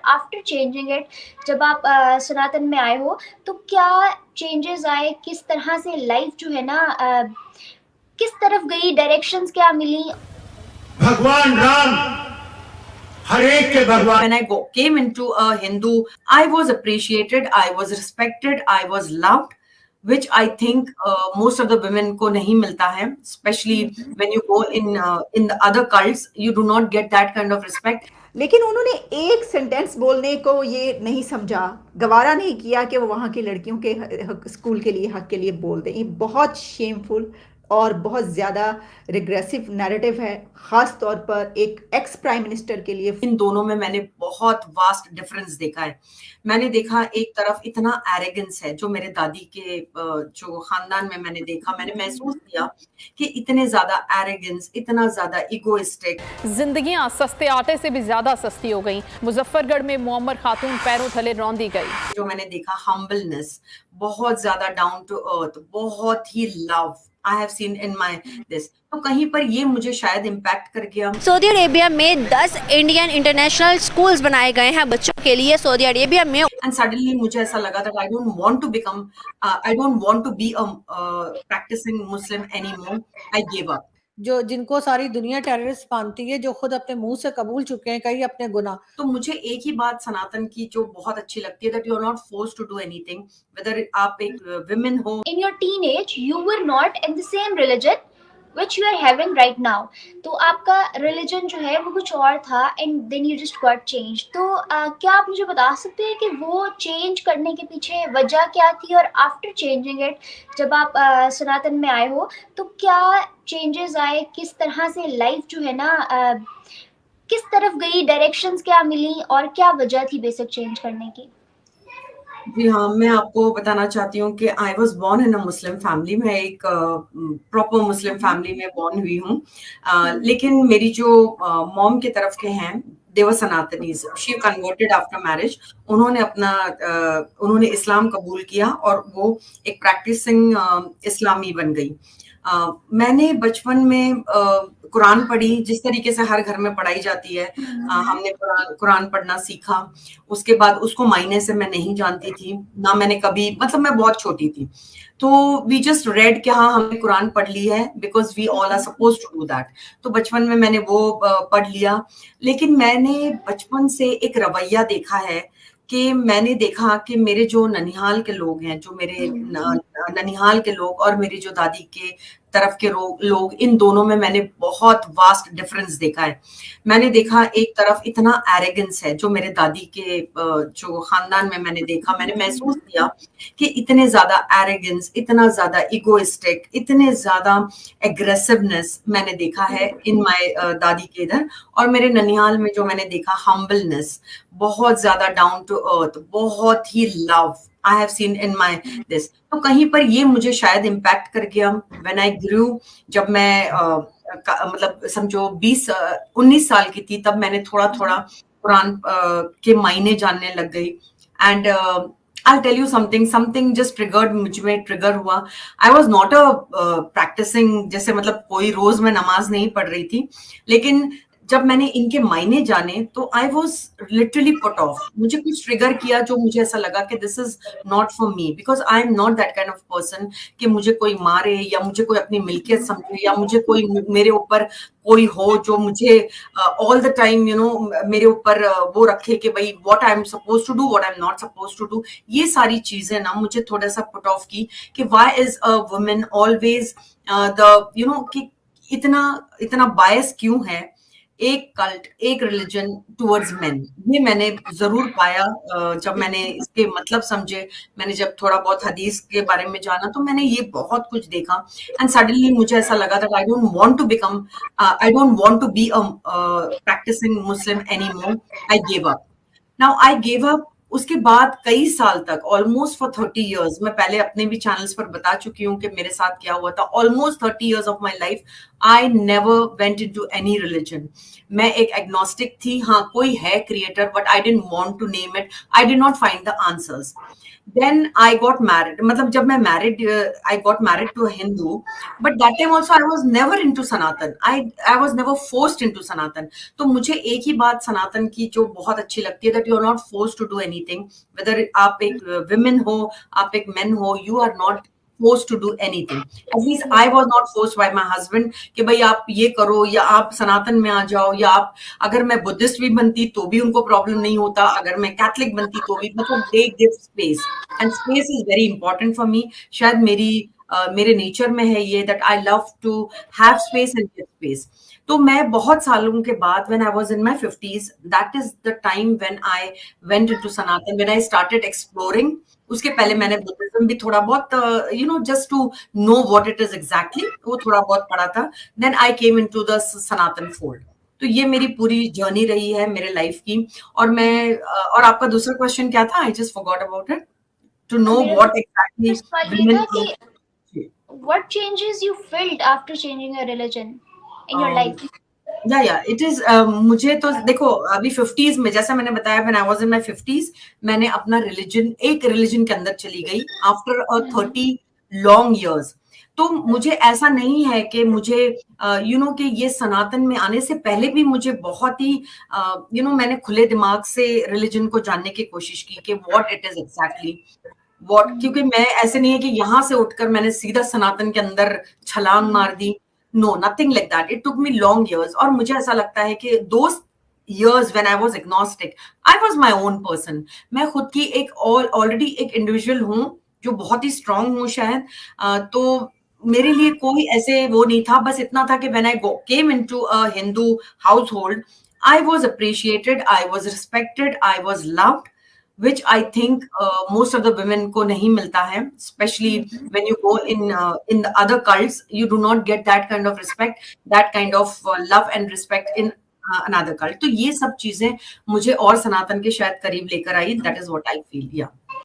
After changing it, जब आप सनातन में आए हो, तो क्या चेंजेस आए, किस तरह से लाइफ जो है ना किस तरफ गई, डायरेक्शंस क्या मिली? भगवान राम हर एक के भगवान। When I came into a Hindu, I was appreciated, I was respected, I was loved, which I think most of the women को नहीं मिलता है. Especially when you go in the other cults, you do not get that kind of respect. लेकिन उन्होंने एक sentence बोलने को ये नहीं समझा, गवारा नहीं किया कि वो वहाँ की लड़कियों के स्कूल के लिए, हक के लिए बोल दें. ये बहुत शेमफुल और बहुत ज़्यादा रिग्रेसिव नैरेटिव है, ख़ास तौर पर एक एक्स प्राइम मिनिस्टर के लिए. इन दोनों में मैंने बहुत वास्ट डिफरेंस देखा है. मैंने देखा एक तरफ इतना एरोगेंस है जो मेरे दादी के जो खानदान में मैंने देखा, मैंने महसूस किया कि इतने ज्यादा एरोगेंस, इतना ज्यादा इगोइस्टिक. जिंदगियां सस्ते आटे से भी ज्यादा सस्ती हो गई. मुजफ्फरगढ़ में मुअम्मर खातून पैरों थले रौंदी गई. जो मैंने देखा हम्बलनेस, बहुत ज्यादा डाउन टू अर्थ, बहुत ही love I have seen in my this. तो कहीं पर ये मुझे शायद इम्पैक्ट कर गया. सऊदी अरेबिया में 10 इंडियन इंटरनेशनल स्कूल्स बनाए गए हैं बच्चों के लिए सऊदी अरेबिया में. And suddenly मुझे ऐसा लगा that I don't want to become, I don't want to be a practicing Muslim anymore. I gave up. जिनको सारी दुनिया टेररिस्ट मानती है, जो खुद अपने मुंह से कबूल चुके हैं कई अपने गुनाह. तो मुझे एक ही बात सनातन की जो बहुत अच्छी लगती है, that you are not forced to do anything, whether आप एक women हो. In your teenage, you were not in the same religion which you are having right now. तो आपका रिलीजन जो है वो कुछ और था, and then you just got changed. तो क्या आप मुझे बता सकते हैं कि वो चेंज करने के पीछे वजह क्या थी, और आफ्टर चेंजिंग इट, जब आप सनातन में आए हो, तो क्या चेंजेस आए, किस तरह से लाइफ जो है ना किस तरफ गई, डायरेक्शंस क्या मिली, और क्या वजह थी बेसिक चेंज करने की? जी हाँ, मैं आपको बताना चाहती हूँ कि I was born in a Muslim family. मैं एक प्रॉपर मुस्लिम फैमिली में बॉर्न हुई हूँ. लेकिन मेरी जो मॉम के तरफ के हैं, they were Sanatanis. She converted after marriage. उन्होंने इस्लाम कबूल किया और वो एक प्रैक्टिसिंग इस्लामी बन गई. मैंने बचपन में कुरान पढ़ी, जिस तरीके से हर घर में पढ़ाई जाती है. हमने कुरान पढ़ना सीखा. उसके बाद उसको मायने से मैं नहीं जानती थी ना, मैंने कभी, मतलब मैं बहुत छोटी थी, तो वी जस्ट रेड कि हाँ हमने कुरान पढ़ ली है, because we all are suppose to do that. तो बचपन में मैंने वो पढ़ लिया. लेकिन मैंने बचपन से एक रवैया देखा है कि मैंने देखा कि मेरे जो ननिहाल के लोग हैं, जो मेरे ननिहाल के लोग और मेरी जो दादी के तरफ के लोग, इन दोनों में मैंने बहुत वास्ट डिफरेंस देखा है. मैंने देखा एक तरफ इतना एरोगेंस है जो मेरे दादी के जो खानदान में मैंने देखा, मैंने महसूस किया कि इतने ज्यादा एरोगेंस, इतना ज्यादा इगोइस्टिक, इतने ज्यादा एग्रेसिवनेस मैंने देखा है इन माय दादी के इधर. और मेरे ननिहाल में जो मैंने देखा हम्बलनेस, बहुत ज्यादा डाउन टू अर्थ, बहुत ही love I have seen in my this. तो कहीं पर ये मुझे शायद इम्पैक्ट कर गया. When I grew, जब मैं मतलब समझो 19 साल की थी, तब मैंने थोड़ा थोड़ा कुरान के मायने जानने लग गई. And I'll tell you something just triggered, मुझ में ट्रिगर हुआ. I was not a practicing, जैसे मतलब कोई रोज मैं नमाज नहीं पढ़ रही थी, लेकिन जब मैंने इनके मायने जाने तो I was literally put off. मुझे कुछ ट्रिगर किया जो मुझे ऐसा लगा कि this is not for me, because I am not that kind of person कि मुझे कोई मारे या मुझे कोई अपनी मिल्कियत समझे या मुझे कोई मेरे ऊपर कोई हो जो मुझे ऑल द टाइम मेरे ऊपर वो रखे कि भाई what I am suppose to do, what I am not suppose to do. ये सारी चीजें ना मुझे थोड़ा सा पुट ऑफ की कि why is a women always कि इतना बायस क्यों है एक कल्ट, एक रिलीजन टुवर्ड्स मेन. ये मैंने जरूर पाया जब मैंने इसके मतलब समझे. मैंने जब थोड़ा बहुत हदीस के बारे में जाना तो मैंने ये बहुत कुछ देखा. एंड सडनली मुझे ऐसा लगा that I don't want to be a practicing Muslim anymore. I gave up. Now I gave up. उसके बाद कई साल तक, ऑलमोस्ट फॉर 30 years, मैं पहले अपने भी चैनल्स पर बता चुकी हूँ कि मेरे साथ क्या हुआ था. Almost 30 years of my life I never went into any religion. मैं एक agnostic थी, हाँ कोई है creator, but I didn't want to name it. I did not find the answers. Then I got married. मतलब जब मैं married, I got married to a Hindu, but that time also I was never into Sanatan. I was never forced into Sanatan. तो मुझे एक ही बात सनातन की जो बहुत अच्छी लगती है, that you are not forced to do anything. Whether आप एक women हो, आप एक men हो, you are not forced to do anything. At least I was not forced by my husband कि भाई आप ये करो या आप सनातन में आ जाओ, या आप, अगर मैं बुद्धिस्ट भी बनती तो भी उनको प्रॉब्लम नहीं होता, अगर मैं कैथलिक बनती तो भी, मतलब they give space, and space is very important for me. शायद मेरे नेचर में है ये, that I love to have space and give space. तो मैं बहुत सालों के बाद, when I was in my 50s, that is the time when I went into Sanatan, when I started exploring. उसके पहले मैंने बुद्धिज्म भी थोड़ा बहुत just to know what it is exactly, वो थोड़ा बहुत पढ़ा था. Then I came into the Sanatan fold. तो ये मेरी पूरी जर्नी रही है मेरे लाइफ की. और आपका दूसरा क्वेश्चन क्या था? I just forgot about it. To know what exactly इस बात ये women था कि what changes you felt after changing your religion in your life? या इट इज, मुझे तो देखो अभी 50s में, जैसा मैंने बताया, when I was in my 50s, मैंने अपना एक रिलीजन के अंदर चली गई आफ्टर 30 लॉन्ग इयर्स. तो मुझे ऐसा नहीं है कि मुझे कि ये सनातन में आने से पहले भी मुझे बहुत ही मैंने खुले दिमाग से रिलीजन को जानने की कोशिश की कि व्हाट इट इज एग्जैक्टली क्योंकि मैं ऐसे नहीं है कि यहाँ से उठकर मैंने सीधा सनातन के अंदर छलांग मार दी. No, nothing like that. It took me long years. और मुझे ऐसा लगता है कि those years when I was agnostic, I was my own person. मैं खुद की already एक individual हूँ जो बहुत ही strong हूँ शायद. तो मेरे लिए कोई ऐसे वो नहीं था, बस इतना था कि when I came into a Hindu household, I was appreciated, I was respected, I was loved, which I think most of the women को नहीं मिलता है, especially when you go in the other cults, you do not get that kind of respect, that kind of love and respect in another cult. तो ये सब चीजें मुझे और सनातन के शायद करीब लेकर आई. That is what I feel. Yeah.